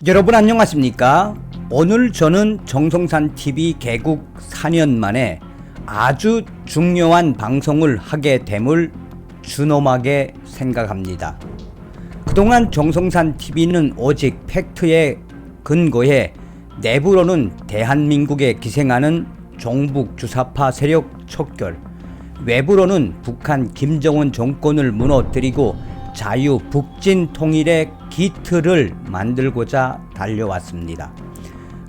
여러분 안녕하십니까? 오늘 저는 정성산TV 개국 4년 만에 아주 중요한 방송을 하게 됨을 준엄하게 생각합니다. 그동안 정성산TV는 오직 팩트에 근거해 내부로는 대한민국에 기생하는 종북 주사파 세력 척결, 외부로는 북한 김정은 정권을 무너뜨리고 자유 북진 통일의 기틀을 만들고자 달려왔습니다.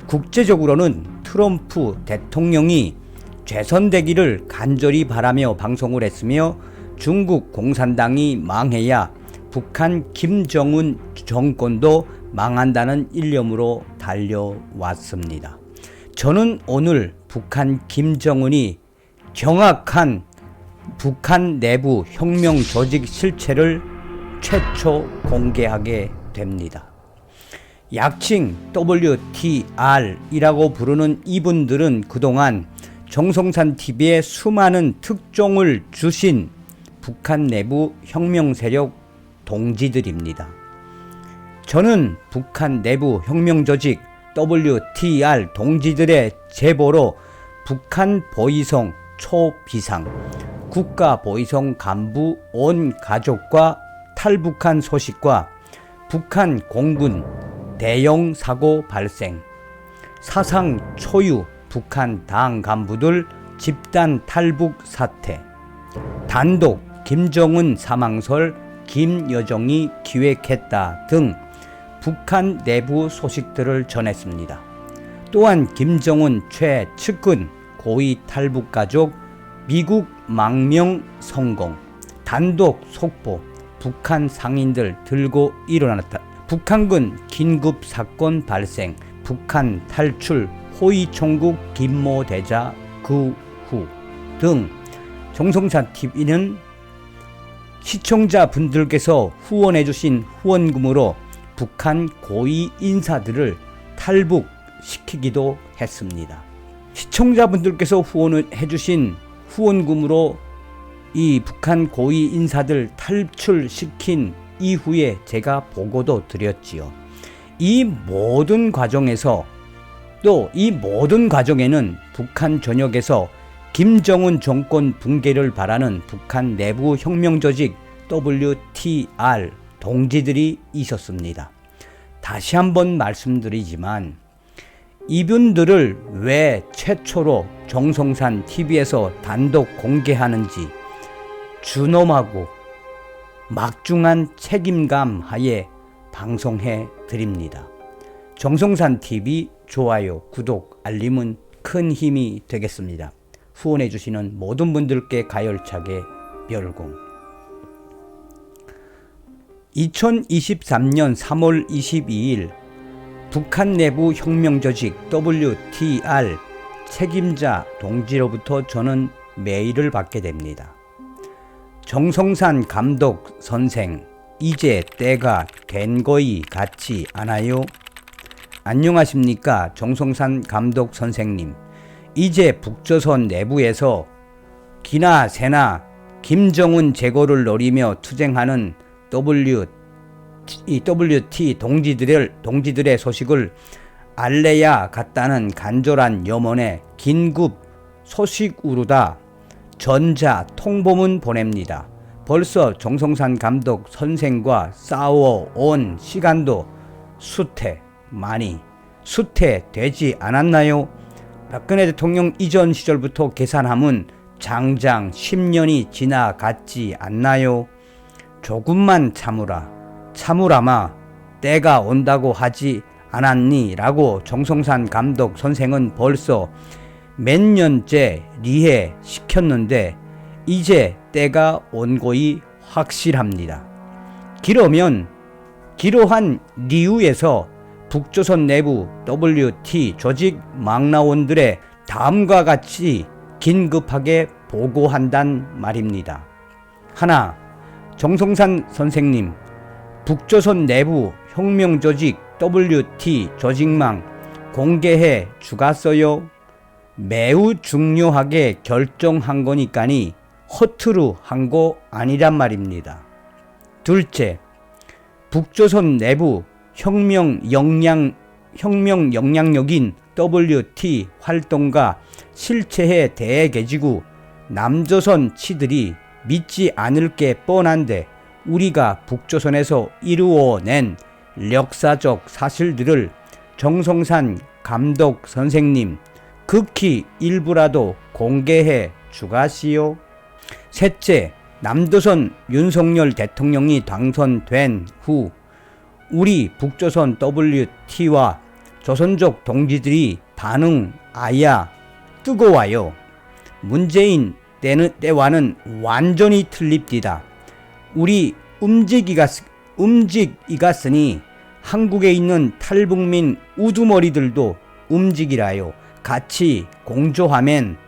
국제적으로는 트럼프 대통령이 재선되기를 간절히 바라며 방송을 했으며 중국 공산당이 망해야 북한 김정은 정권도 망한다는 일념으로 달려왔습니다. 저는 오늘 북한 김정은이 정확한 북한 내부 혁명 조직 실체를 최초 공개하게 됩니다. 약칭 WTR이라고 부르는 이분들은 그동안 정성산TV에 수많은 특종을 주신 북한 내부 혁명 세력 동지들입니다. 저는 북한 내부 혁명 조직 WTR 동지들의 제보로 북한 보위성 초비상, 국가보위성 간부 온 가족과 탈북한 소식과 북한 공군 대형 사고 발생, 사상 초유 북한 당 간부들 집단 탈북 사태, 단독 김정은 사망설 김여정이 기획했다 등 북한 내부 소식들을 전했습니다. 또한 김정은 최측근 고위 탈북 가족 미국 망명 성공, 단독 속보, 북한 상인들 들고 일어났다. 북한군 긴급 사건 발생, 북한 탈출, 호위 총국 김모 대자 그 후 등 정성산TV는 시청자분들께서 후원해주신 후원금으로 북한 고위 인사들을 탈북시키기도 했습니다. 시청자분들께서 후원을 해주신 후원금으로 이 북한 고위 인사들 탈출시킨 이후에 제가 보고도 드렸지요. 이 모든 과정에서 또 이 모든 과정에는 북한 전역에서 김정은 정권 붕괴를 바라는 북한 내부 혁명 조직 WTR 동지들이 있었습니다. 다시 한번 말씀드리지만 이분들을 왜 최초로 정성산TV에서 단독 공개하는지 준엄하고 막중한 책임감 하에 방송해 드립니다. 정성산TV 좋아요, 구독, 알림은 큰 힘이 되겠습니다. 후원해 주시는 모든 분들께 가열차게 멸공. 2023년 3월 22일 북한 내부 혁명 조직 WTR 책임자 동지로부터 저는 메일을 받게 됩니다. 정성산 감독 선생, 이제 때가 된 거이 같지 않아요? 안녕하십니까 정성산 감독 선생님. 이제 북조선 내부에서 기나 새나 김정은 제거를 노리며 투쟁하는 WT 동지들의 소식을 알래야 같다는 간절한 염원에 긴급 소식으로다 전자 통보문 보냅니다. 벌써 정성산 감독 선생과 싸워온 시간도 많이 수퇴되지 않았나요? 박근혜 대통령 이전 시절부터 계산하면 장장 10년이 지나갔지 않나요? 조금만 참으라마 때가 온다고 하지 않았니? 라고 정성산 감독 선생은 벌써 몇 년째 리해시켰는데 이제 때가 온 거이 확실합니다. 기로한 이유에서 북조선 내부 WT 조직 망나원들의 다음과 같이 긴급하게 보고한단 말입니다. 하나, 정성산 선생님, 북조선 내부 혁명 조직 WT 조직망 공개해 주갔어요. 매우 중요하게 결정한 거니까니 허투루 한 거 아니란 말입니다. 둘째, 북조선 내부 혁명 영향력인 WT 활동가 실체에 대해 계지고 남조선 치들이 믿지 않을 게 뻔한데 우리가 북조선에서 이루어낸 역사적 사실들을 정성산 감독 선생님 극히 일부라도 공개해 주가시오. 셋째, 남조선 윤석열 대통령이 당선된 후 우리 북조선 WT와 조선족 동지들이 반응 아야 뜨거워요. 문재인 때와는 완전히 틀립디다. 우리 움직이갔으니 한국에 있는 탈북민 우두머리들도 움직이라요. 같이 공조하면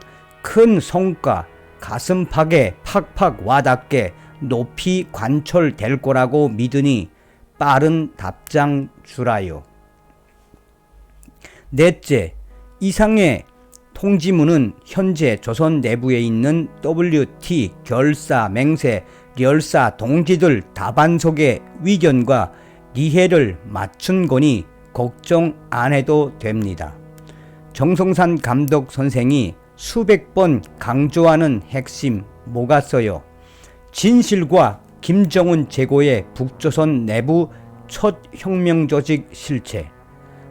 큰 성과 가슴팍에 팍팍 와닿게 높이 관철될 거라고 믿으니 빠른 답장 주라요. 넷째, 이상의 통지문은 현재 조선 내부에 있는 WT 결사 맹세 열사 동지들 다반속의 위견과 이해를 맞춘 거니 걱정 안 해도 됩니다. 정성산 감독 선생이 수백 번 강조하는 핵심 뭐겠어요? 진실과 김정은 제고의 북조선 내부 첫 혁명 조직 실체.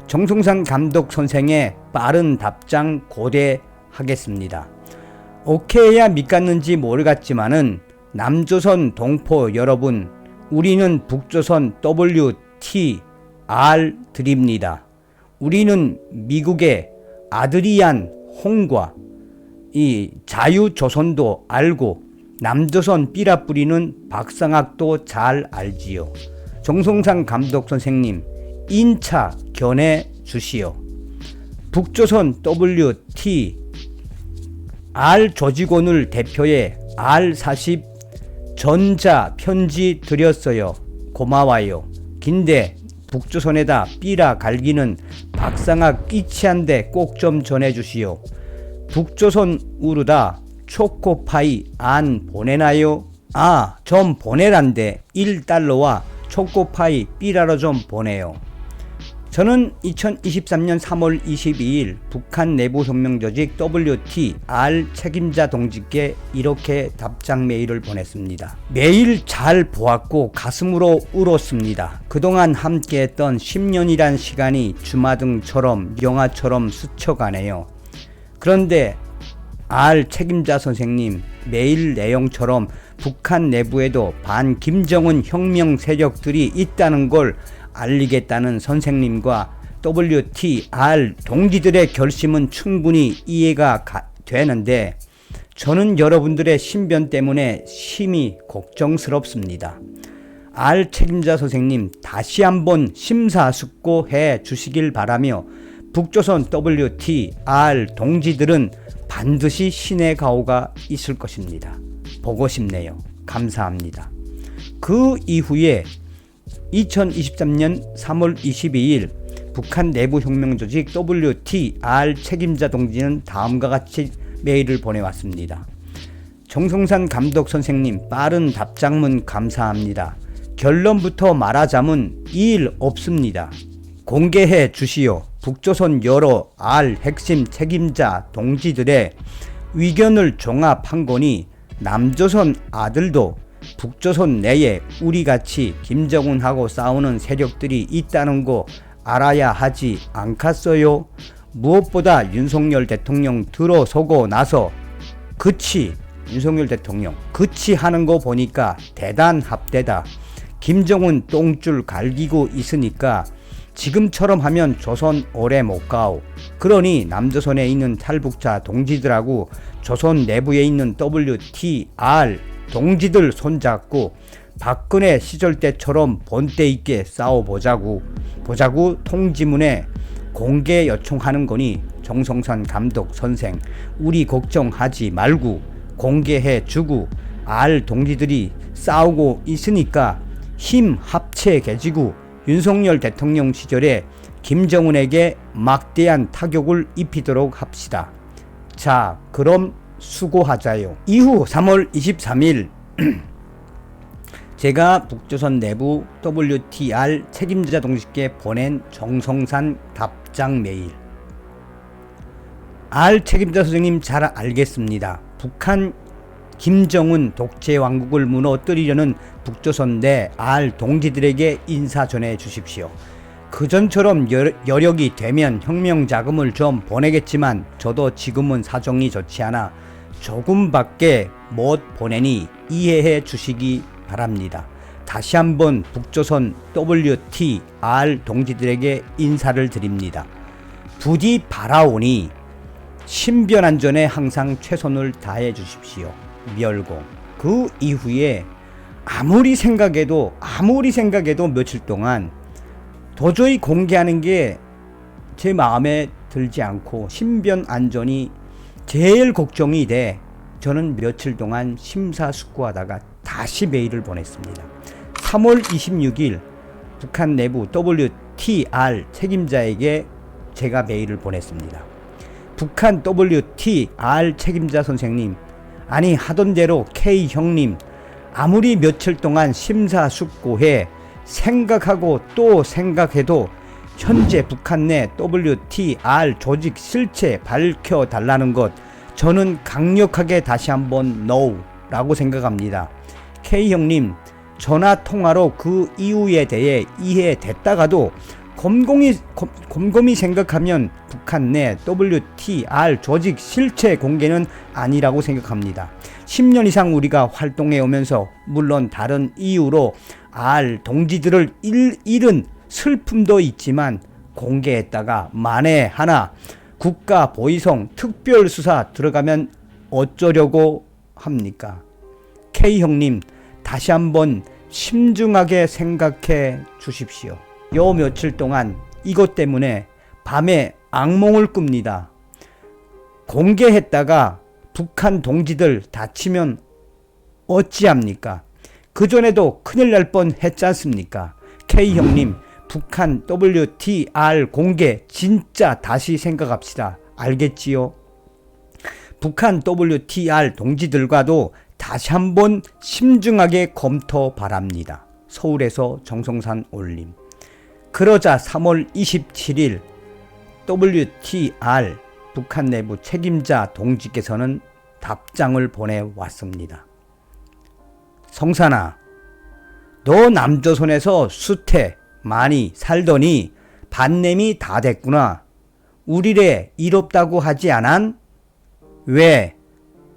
정성산 감독 선생의 빠른 답장 고대하겠습니다. 오케이야 믿겠는지 모르겠지만은 남조선 동포 여러분, 우리는 북조선 WTR 드립니다. 우리는 미국의 아드리안 홍과 이 자유조선도 알고 남조선 삐라 뿌리는 박상학도 잘 알지요. 정성산 감독 선생님, 인차 견해 주시오. 북조선 WT R 조직원을 대표해 R40 전자 편지 드렸어요. 고마워요. 긴데 북조선에다 삐라 갈기는 박상학 끼치한데 꼭 좀 전해주시오. 북조선 우르다 초코파이 안 보내나요? 아, 좀 보내란데 1달러와 초코파이 삐라로 좀 보내요. 저는 2023년 3월 22일 북한 내부혁명조직 WTR 책임자 동지께 이렇게 답장 메일을 보냈습니다. 메일 잘 보았고 가슴으로 울었습니다. 그동안 함께했던 10년이란 시간이 주마등처럼 영화처럼 스쳐가네요. 그런데 R 책임자 선생님, 메일 내용처럼 북한 내부에도 반 김정은 혁명 세력들이 있다는 걸 알리겠다는 선생님과 WTR 동지들의 결심은 충분히 이해가 되는데 저는 여러분들의 신변 때문에 심히 걱정스럽습니다. R 책임자 선생님 다시 한번 심사숙고해 주시길 바라며 북조선 WTR 동지들은 반드시 신의 가호가 있을 것입니다. 보고 싶네요. 감사합니다. 그 이후에 2023년 3월 22일 북한 내부혁명조직 WTR 책임자 동지는 다음과 같이 메일을 보내왔습니다. 정성산 감독 선생님, 빠른 답장문 감사합니다. 결론부터 말하자면 일 없습니다. 공개해 주시오. 북조선 여러 R 핵심 책임자 동지들의 의견을 종합한 거니 남조선 아들도 북조선 내에 우리같이 김정은하고 싸우는 세력들이 있다는 거 알아야 하지 않겠어요? 무엇보다 윤석열 대통령 들어서고 나서 윤석열 대통령 하는 거 보니까 대단합대다. 김정은 똥줄 갈기고 있으니까 지금처럼 하면 조선 오래 못 가오. 그러니 남조선에 있는 탈북자 동지들하고 조선 내부에 있는 WTR 동지들 손잡고 박근혜 시절 때처럼 본때 있게 싸워보자고 통지문에 공개 요청하는 거니 정성산 감독 선생, 우리 걱정하지 말고 공개해 주고 R 동지들이 싸우고 있으니까 힘 합체 개지고 윤석열 대통령 시절에 김정은에게 막대한 타격을 입히도록 합시다. 자, 그럼 수고하자요. 이후 3월 23일 제가 북조선 내부 WTR 책임자 동지께 보낸 정성산 답장 메일. R 책임자 선생님 잘 알겠습니다. 북한 김정은 독재 왕국을 무너뜨리려는 북조선 내 R 동지들에게 인사 전해 주십시오. 그전처럼 여력이 되면 혁명 자금을 좀 보내겠지만 저도 지금은 사정이 좋지 않아 조금밖에 못 보내니 이해해 주시기 바랍니다. 다시 한번 북조선 WTR 동지들에게 인사를 드립니다. 부디 바라오니 신변안전에 항상 최선을 다해 주십시오. 멸공. 그 이후에 아무리 생각해도 며칠 동안 도저히 공개하는 게 제 마음에 들지 않고 신변안전이 제일 걱정이 돼 저는 며칠 동안 심사숙고하다가 다시 메일을 보냈습니다. 3월 26일 북한 내부 WTR 책임자에게 제가 메일을 보냈습니다. 북한 WTR 책임자 선생님, 아니 하던 대로 K 형님, 아무리 며칠 동안 심사숙고해 생각하고 또 생각해도 현재 북한 내 WTR 조직 실체 밝혀달라는 것 저는 강력하게 다시 한번 NO 라고 생각합니다. K 형님, 전화 통화로 그 이유에 대해 이해됐다가도 곰곰이 생각하면 북한 내 WTR 조직 실체 공개는 아니라고 생각합니다. 10년 이상 우리가 활동해 오면서 물론 다른 이유로 R 동지들을 잃은 슬픔도 있지만 공개했다가 만에 하나 국가 보위성 특별수사 들어가면 어쩌려고 합니까? K 형님, 다시 한번 심중하게 생각해 주십시오. 요 며칠 동안 이것 때문에 밤에 악몽을 꿉니다. 공개했다가 북한 동지들 다치면 어찌합니까? 그전에도 큰일 날 뻔 했지 않습니까? K 형님, 북한 WTR 공개 진짜 다시 생각합시다. 알겠지요? 북한 WTR 동지들과도 다시 한번 심중하게 검토 바랍니다. 서울에서 정성산 올림. 그러자 3월 27일 WTR 북한 내부 책임자 동지께서는 답장을 보내왔습니다. 성산아, 너 남조선에서 수태 많이 살더니 반냄이 다 됐구나. 우리래 일 없다고 하지 않았? 왜?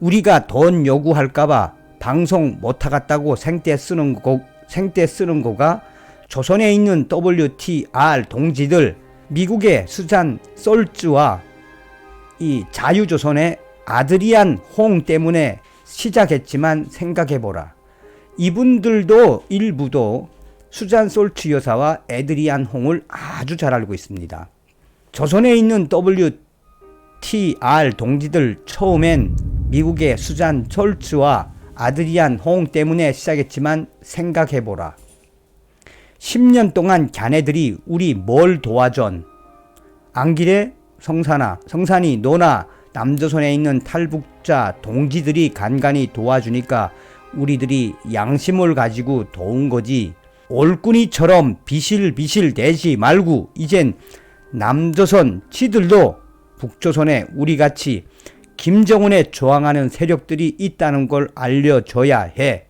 우리가 돈 요구할까봐 방송 못하겠다고 생떼 쓰는 거가 조선에 있는 WTR 동지들, 미국의 수잔 솔츠와 이 자유조선의 아드리안 홍 때문에 시작했지만 생각해보라. 이분들도 일부도 수잔 솔츠 여사와 에드리안 홍을 아주 잘 알고 있습니다. 조선에 있는 WTR 동지들 처음엔 미국의 수잔 솔츠와 아드리안 홍 때문에 시작했지만 생각해보라. 10년 동안 걔네들이 우리 뭘 도와준? 안 그래? 성산이 너나 남조선에 있는 탈북자 동지들이 간간히 도와주니까 우리들이 양심을 가지고 도운 거지. 올꾸니처럼 비실비실 대지 말고 이젠 남조선 지들도 북조선에 우리같이 김정은에 저항하는 세력들이 있다는 걸 알려줘야 해.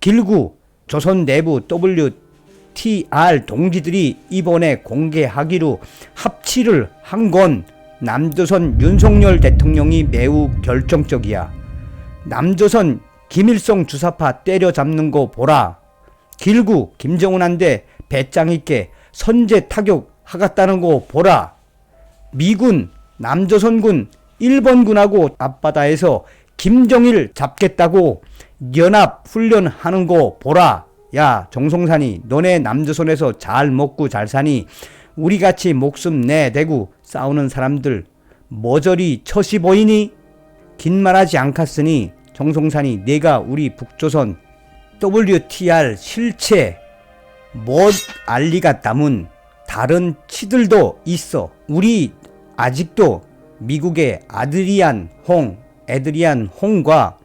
길구 조선 내부 WTR 동지들이 이번에 공개하기로 합치를 한 건 남조선 윤석열 대통령이 매우 결정적이야. 남조선 김일성 주사파 때려잡는 거 보라. 길구 김정은한테 배짱 있게 선제 타격 하겠다는 거 보라. 미군 남조선군 일본군하고 앞바다에서 김정일 잡겠다고 연합 훈련하는 거 보라. 야 정성산이, 너네 남조선에서 잘 먹고 잘 사니 우리같이 목숨 내대고 싸우는 사람들 머저리 처시 보이니? 긴 말하지 않겠으니 정성산이, 내가 우리 북조선 WTR 실체 못 알리가 담은 다른 치들도 있어. 우리 아직도 미국의 에드리안 홍과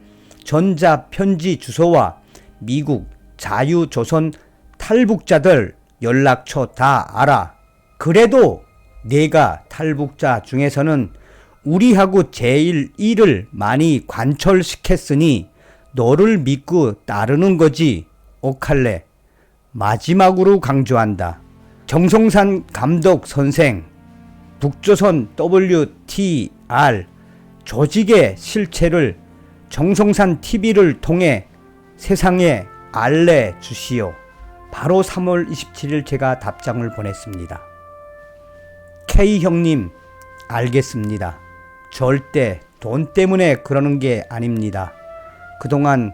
전자 편지 주소와 미국 자유조선 탈북자들 연락처 다 알아. 그래도 내가 탈북자 중에서는 우리하고 제일 일을 많이 관철시켰으니 너를 믿고 따르는 거지. 옥할래. 마지막으로 강조한다. 정성산 감독 선생, 북조선 WTR 조직의 실체를 정성산 TV를 통해 세상에 알려주시오. 바로 3월 27일 제가 답장을 보냈습니다. K 형님, 알겠습니다. 절대 돈 때문에 그러는 게 아닙니다. 그동안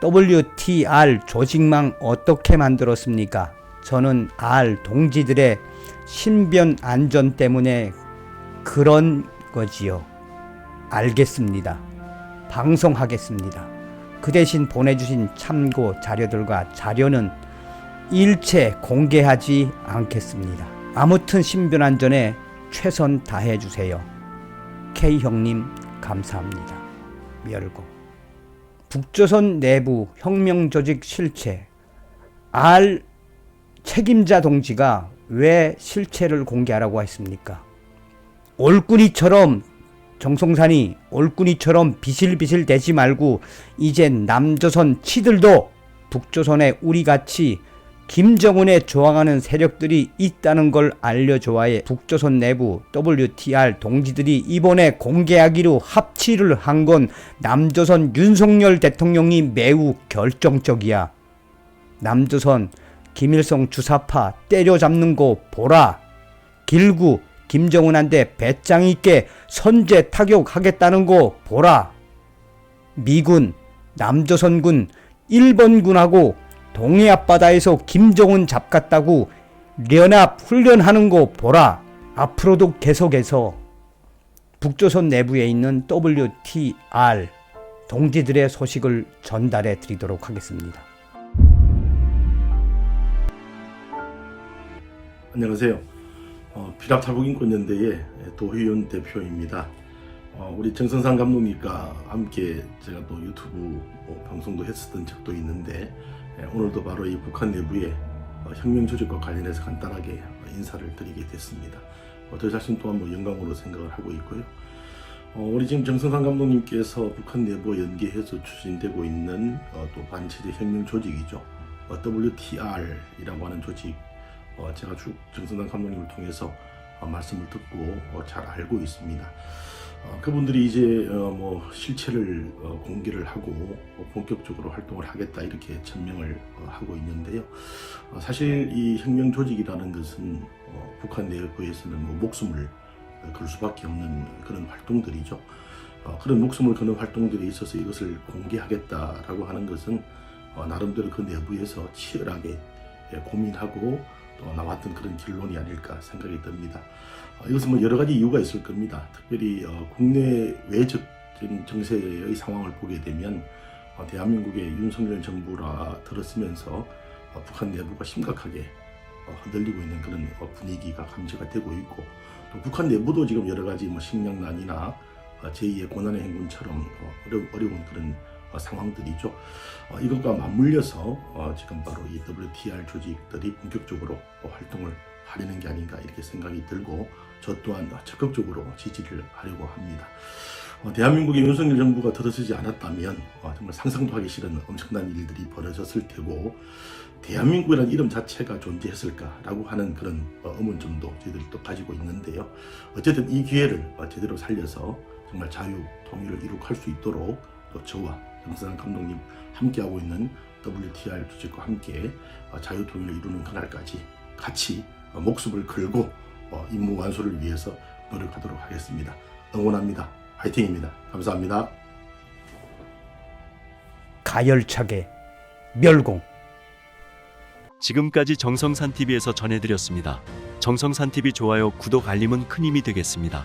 WTR 조직망 어떻게 만들었습니까? 저는 R 동지들의 신변 안전 때문에 그런 거지요. 알겠습니다. 방송하겠습니다. 그 대신 보내주신 참고 자료들과 자료는 일체 공개하지 않겠습니다. 아무튼 신변 안전에 최선 다해주세요. K 형님 감사합니다. 멸공. 북조선 내부 혁명조직 실체. R 책임자 동지가 왜 실체를 공개하라고 했습니까? 올꾸니처럼 정성산이 올꾸니처럼 비실비실 대지 말고 이젠 남조선 치들도 북조선에 우리같이 김정은에 저항하는 세력들이 있다는 걸 알려줘야 해. 북조선 내부 WTR 동지들이 이번에 공개하기로 합치를 한 건 남조선 윤석열 대통령이 매우 결정적이야. 남조선 김일성 주사파 때려잡는 거 보라. 길구 김정은한테 배짱 있게 선제 타격하겠다는 거 보라. 미군 남조선군 1번군하고 동해 앞바다에서 김정은 잡겠다고 연합 훈련하는 거 보라. 앞으로도 계속해서 북조선 내부에 있는 WTR 동지들의 소식을 전달해 드리도록 하겠습니다. 안녕하세요. 비락탈북인권연대의 도희윤 대표입니다. 우리 정성산 감독님과 함께 제가 또 유튜브 방송도 했었던 적도 있는데 오늘도 바로 이 북한 내부의 혁명 조직과 관련해서 간단하게 인사를 드리게 됐습니다. 저 자신 또한 영광으로 생각을 하고 있고요. 우리 지금 정성산 감독님께서 북한 내부 연계해서 추진되고 있는 또 반체제 혁명 조직이죠. WTR이라고 하는 조직, 제가 쭉 정성산 감독님을 통해서 말씀을 듣고 잘 알고 있습니다. 그분들이 이제 실체를 공개를 하고 본격적으로 활동을 하겠다 이렇게 천명을 하고 있는데요. 사실 이 혁명 조직이라는 것은 북한 내부에서는 목숨을 걸 수밖에 없는 그런 활동들이죠. 그런 목숨을 거는 활동들이 있어서 이것을 공개하겠다라고 하는 것은 나름대로 그 내부에서 치열하게 고민하고 또 나왔던 그런 결론이 아닐까 생각이 듭니다. 이것은 여러 가지 이유가 있을 겁니다. 특별히 국내 외적인 정세의 상황을 보게 되면 대한민국의 윤석열 정부라 들었으면서 북한 내부가 심각하게 흔들리고 있는 그런 분위기가 감지가 되고 있고, 또 북한 내부도 지금 여러 가지 식량난이나 제2의 고난의 행군처럼 어려운 그런 상황들이죠. 이것과 맞물려서 지금 바로 이 WTR 조직들이 본격적으로 활동을 하려는 게 아닌가 이렇게 생각이 들고, 저 또한 적극적으로 지지를 하려고 합니다. 대한민국의 윤석열 정부가 들어서지 않았다면 정말 상상도 하기 싫은 엄청난 일들이 벌어졌을 테고, 대한민국이라는 이름 자체가 존재했을까라고 하는 그런 의문점도 저희들이 또 가지고 있는데요. 어쨌든 이 기회를 제대로 살려서 정말 자유, 통일을 이룩할 수 있도록 또 저와 정성산 감독님 함께하고 있는 WTR 조직과 함께 자유, 통일을 이루는 그날까지 같이 목숨을 걸고 임무 완수를 위해서 노력하도록 하겠습니다. 응원합니다. 화이팅입니다. 감사합니다. 가열차게 멸공. 지금까지 정성산TV에서 전해드렸습니다. 정성산TV 좋아요, 구독, 알림은 큰 힘이 되겠습니다.